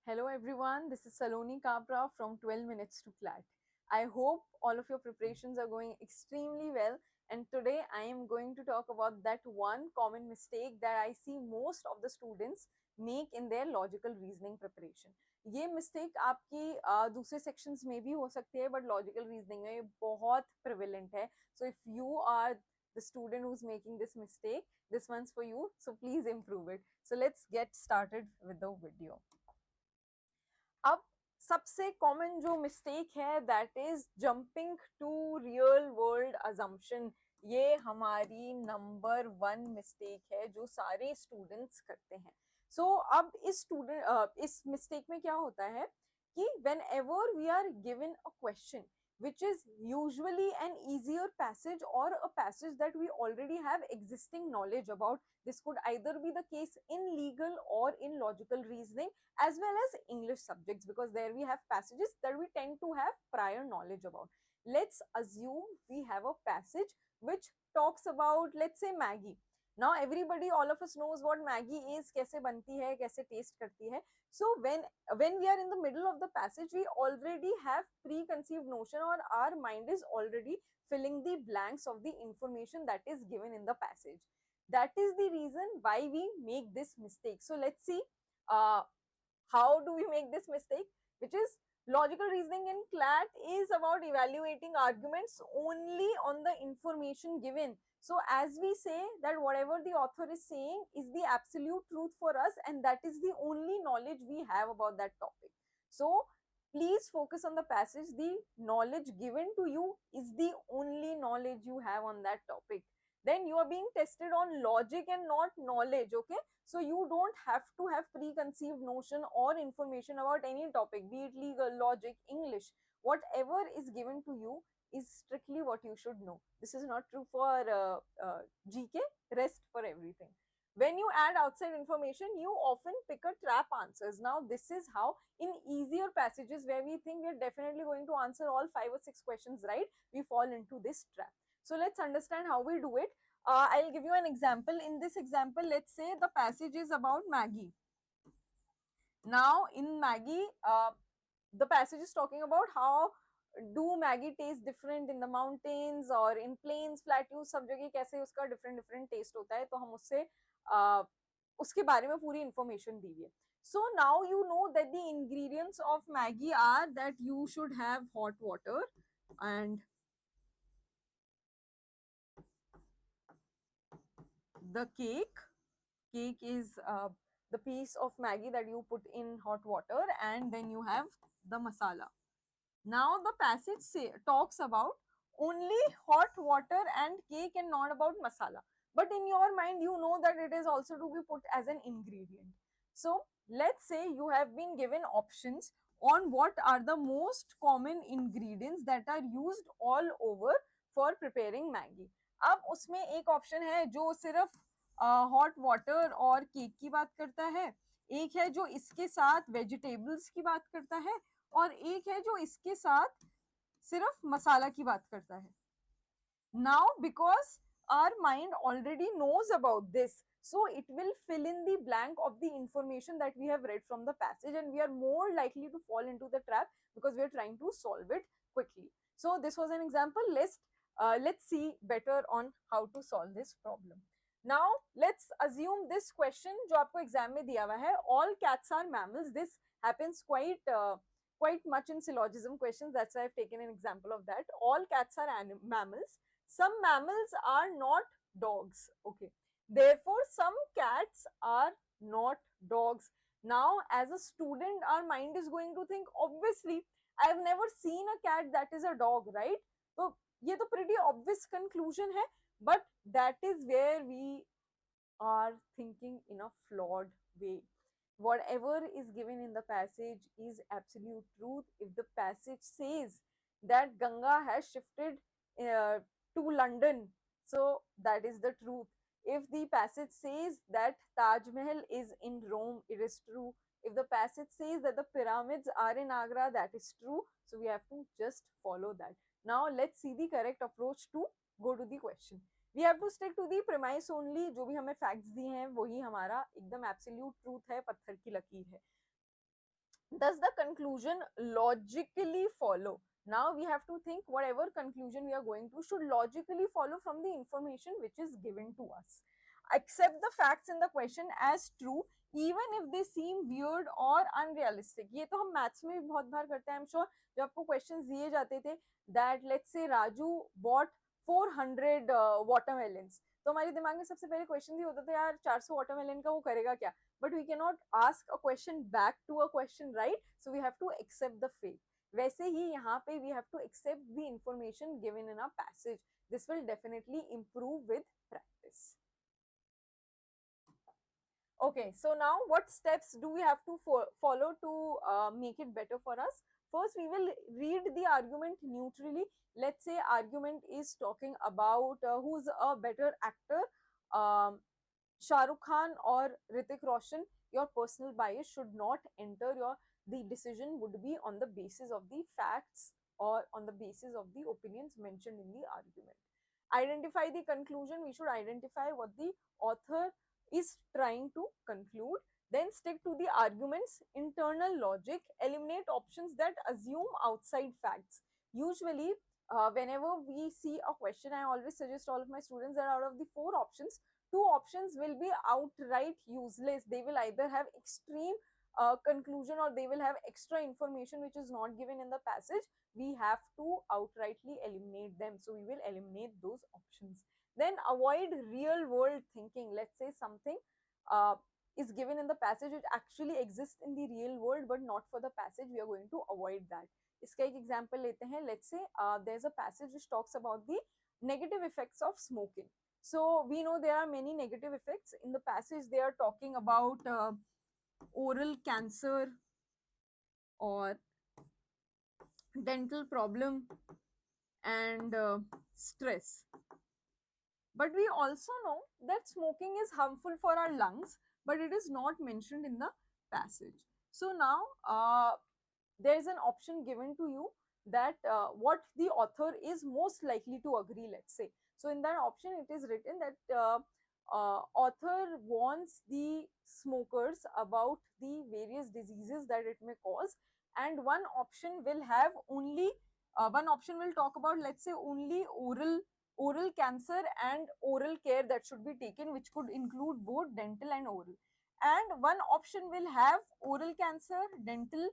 Hello everyone, this is Saloni Kapra from 12 Minutes to CLAT. I hope all of your preparations are going extremely well, and today I am going to talk about that one common mistake that I see most of the students make in their logical reasoning preparation. ये mistake आपकी दूसरे sections में भी हो सकती है, but logical reasoning में ये बहुत प्रिविलेंट है. So if you are the student who's making this mistake, this one's for you, so please improve it. So let's get started with the video. अब सबसे कॉमन जो मिस्टेक है that is jumping to real world assumption. ये हमारी number one mistake है जो सारे students करते हैं. अब इस मिस्टेक में क्या होता है कि whenever we are given a question which is usually an easier passage or a passage that we already have existing knowledge about. This could either be the case in legal or in logical reasoning as well as English subjects, because there we have passages that we tend to have prior knowledge about. Let's assume we have a passage which talks about, let's say, Maggie. Now everybody, all of us knows what Maggie is, कैसे बनती है, कैसे taste करती है. So when we are in the middle of the passage, we already have preconceived notion, or our mind is already filling the blanks of the information that is given in the passage. That is the reason why we make this mistake. So let's see uh, how do we make this mistake, which is logical reasoning in CLAT is about evaluating arguments only on the information given. So as we say that whatever the author is saying is the absolute truth for us, and that is the only knowledge we have about that topic. So please focus on the passage. The knowledge given to you is the only knowledge you have on that topic. Then you are being tested on logic and not knowledge. Okay, so you don't have to have preconceived notion or information about any topic, be it legal, logic, English. Whatever is given to you is strictly what you should know. This is not true for GK, rest for everything. When you add outside information, you often pick a trap answers. Now this is how in easier passages where we think we're definitely going to answer all 5 or 6 questions right, we fall into this trap. So let's understand how we do it. I'll give you an example. In this example, let's say the passage is about Maggie. Now in Maggie, the passage is talking about how do Maggie taste different in the mountains or in plains, plateaus, सब जगह कैसे उसका different different taste होता है, तो हम उससे उसके बारे में पूरी information दी है. So now you know that the ingredients of Maggie are that you should have hot water, and the cake is the piece of Maggie that you put in hot water, and then you have the masala. Now the passage talks about only hot water and cake and not about masala, but in your mind you know that it is also to be put as an ingredient. So let's say you have been given options on what are the most common ingredients that are used all over for preparing Maggie. अब उसमें एक option है जो सिर्फ hot water और cake की बात करता है, एक है जो इसके साथ वेजिटेबल्स की बात करता है, और एक है जो इसके साथ सिर्फ मसाला की बात करता है. Now because our mind already knows about this, so it will fill in the blank of the information that we have read from the passage, and we are more likely to fall into the trap because we are trying to solve it quickly. So this was an example. Let's see better on how to solve this problem. Now let's assume this question जो आपको exam में दिया हुआ है, all cats are mammals. This happens quite much in syllogism questions. That's why I've taken an example of that. All cats are mammals. Some mammals are not dogs. Okay, therefore some cats are not dogs. Now as a student our mind is going to think, obviously I've never seen a cat that is a dog, right? So ये तो pretty obvious conclusion है, but that is where we are thinking in a flawed way. Whatever is given in the passage is absolute truth. If the passage says that Ganga has shifted to London, so that is the truth. If the passage says that Taj Mahal is in Rome, it is true. If the passage says that the pyramids are in Agra, that is true. So we have to just follow that. Now let's see the correct approach to go to the question. We have to stick to the premise only. जो भी हमें facts दिए हैं वही हमारा एकदम absolute truth है, पत्थर की लकीर है. does the conclusion logically follow? Now we have to think whatever conclusion we are going to should logically follow from the information which is given to us. Accept the facts in the question as true even if they seem weird or unrealistic. ये तो हम maths में भी बहुत बार करते हैं, I am sure. जब आपको क्वेश्चंस दिए जाते थे that let's say Raju bot 400 watermelons, तो हमारे दिमाग में सबसे पहले क्वेश्चन ही होता था यार 400 वाटरमेलन का वो करेगा क्या. But we cannot ask a question back to a question, right? So we have to accept the fate. वैसे ही यहाँ पे we have to accept the information given in a passage. This will definitely improve with practice. Okay, so now what steps do we have to follow to make it better for us? First, we will read the argument neutrally. Let's say argument is talking about who's a better actor, Shah Rukh Khan or Hrithik Roshan. Your personal bias should not enter your, the decision would be on the basis of the facts or on the basis of the opinions mentioned in the argument. Identify the conclusion. We should identify what the author is trying to conclude. Then stick to the argument's internal logic. Eliminate options that assume outside facts. Usually, whenever we see a question, I always suggest all of my students that out of the 4 options, 2 options will be outright useless. They will either have extreme conclusion or they will have extra information which is not given in the passage. We have to outrightly eliminate them. So we will eliminate those options. Then avoid real world thinking. Let's say something is given in the passage which actually exists in the real world but not for the passage. We are going to avoid that. इसका एक example लेते हैं. Let's say there is a passage which talks about the negative effects of smoking. So we know there are many negative effects. In the passage they are talking about oral cancer or dental problem and stress. But we also know that smoking is harmful for our lungs, but it is not mentioned in the passage. So now there is an option given to you that what the author is most likely to agree, let's say. So in that option it is written that author warns the smokers about the various diseases that it may cause, and one option will have only one option will talk about, let's say, only oral cancer and oral care that should be taken, which could include both dental and oral. And one option will have oral cancer, dental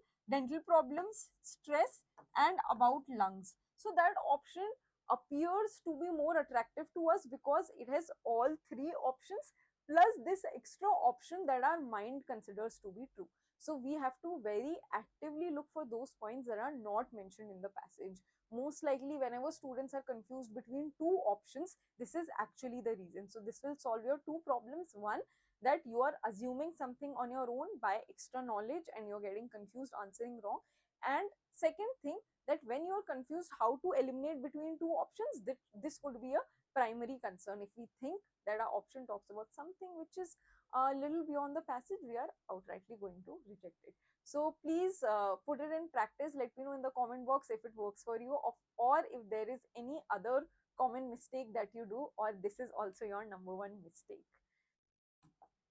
problems, stress, and about lungs. So that option appears to be more attractive to us because it has all 3 options plus this extra option that our mind considers to be true. So we have to very actively look for those points that are not mentioned in the passage. Most likely whenever students are confused between 2 options, this is actually the reason. So this will solve your 2 problems. One, that you are assuming something on your own by extra knowledge and you're getting confused answering wrong. And second thing, that when you're confused how to eliminate between 2 options, this could be a primary concern. If we think that our option talks about something which is a little beyond the passage, we are outrightly going to reject it. So please put it in practice. Let me know in the comment box if it works for you, or if there is any other common mistake that you do, or this is also your number one mistake.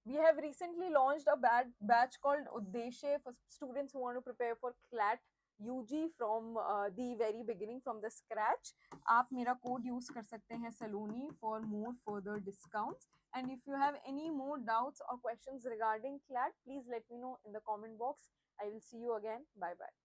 We have recently launched a batch called Uddeshe for students who want to prepare for CLAT UG from the very beginning, from the scratch. आप मेरा code use कर सकते हैं Saloni for more further discounts. And if you have any more doubts or questions regarding CLAT, please let me know in the comment box. I will see you again. Bye bye.